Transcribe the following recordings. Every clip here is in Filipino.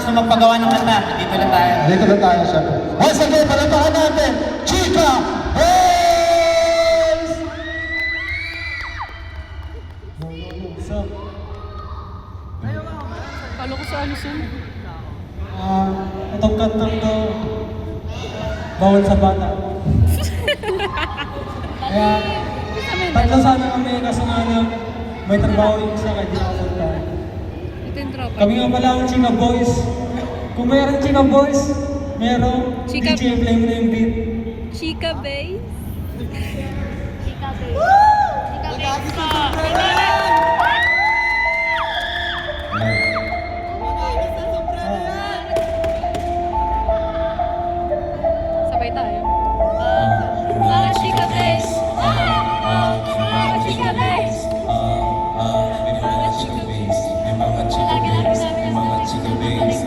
gusto magpagawa ng kanta, dito lang tayo. Dito lang tayo, syempre. Once again, palapahan natin, Chika Boys! So, Kalo ko sa ano sir? itong kantang to, bawal sa bata. Kaya, tatlo sana kami kasi nga may trabaho yung isa kaya di nakapunta. Ito yung tropa. Kami nga pala ang Chika Boys. Kung mayroong Chika Boys, mayroong Chika- DJ play mo na yung beat. Chika Base. Chika Base po. Sabay tayo. Mga Chika Base. Mga Chika Base. Mga Chika Base. Lagi namin namin ang mga Chika Base.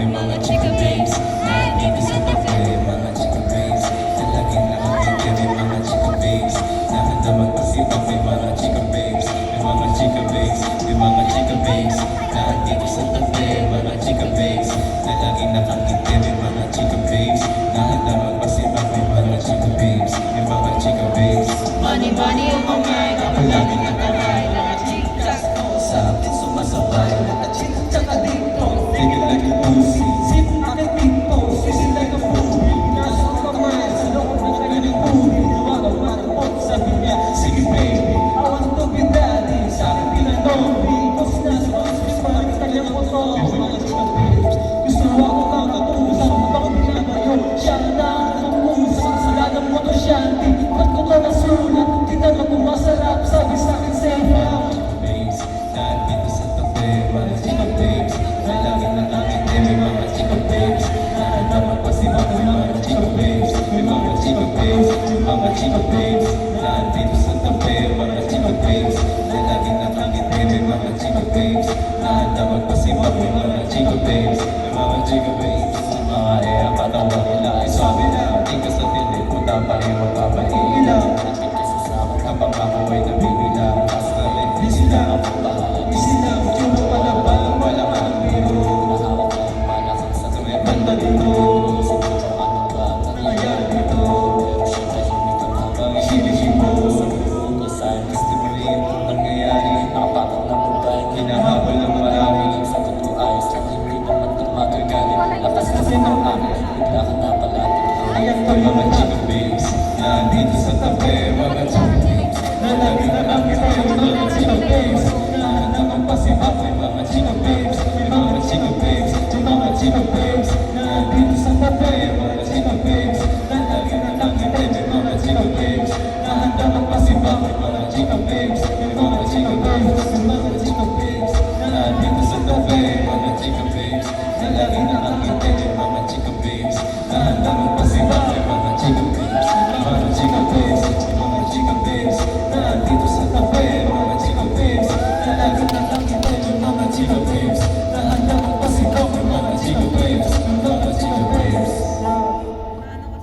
May mga chika babes na dito sa tabi. Mga chika babes na laging nakakita. May mga chika babes na handa magpasipag. May mga chika babes. May mga chika babes. May mga chika babes na dito sa tabi. Mga chika babes na laging nakakita. May mga chika babes na handa magpasipag. May mga chika babes. May mga chika babes. Money, money, oh my God. Palaging nakaray. Nakachika sa akin sumasabay. Nakachika tsaka dito. Tigil like a pussy. Sip aking dito. Sisi like a pussy. Nasa kamay. Sa loob ng kanyang pussy. Niwagang maripot. Sabi niya, sige baby, I want to be daddy. Sa akin pinanong. Because nasa office pa rin kanyang motor. Mga chika babes. Gusto mo ako kang katusap. Ako pinagayo. Siya na ang pumusap. Sa ladang motor siya. Hindi ba't ko to nasulat? Tinanong kung masarap. Sabi sa akin safe out. Babes, nandito sa tabi. Mga chika babes. Na laging nakakita. May mga chika babes. Na handa magpasipag. May mga chika babes. May mga chika babes. May mga chika babes. Nandito sa tabi. Mga chika babes. Na laging nakakita. May mga chika babes. Na handa magpasipag. May mga chika babes. May mga chika babes. Mga ang katawa nila ay sabi na di ka sa tilit mo dapat ay magpapaila. Kasi sa akin habang ako ay nabibila. Basta rin di sila ako bahala. Di sila tsura pala ba? Wala kang biro. Mahawak ang malakas sa may banda dito. Isip ko kung ano ba nangyayari dito. Pero siya tahimik ang habang isinisip mo. Kasayan gusto mo rin ang nangyayari. Nakapatak na mobile. Hinahabol ng marami. Sagot ko ayos at hindi naman tumagagali. Lakas kasi ng akin. Bigla ka na palagi. Ayan pa mga chika babes. Nandito sa tabi. Mga chika babes. Na lagi na lang kita yung mga chika babes. Na handa magpasipag. May mga chika babes. May mga chika babes. May mga chika babes.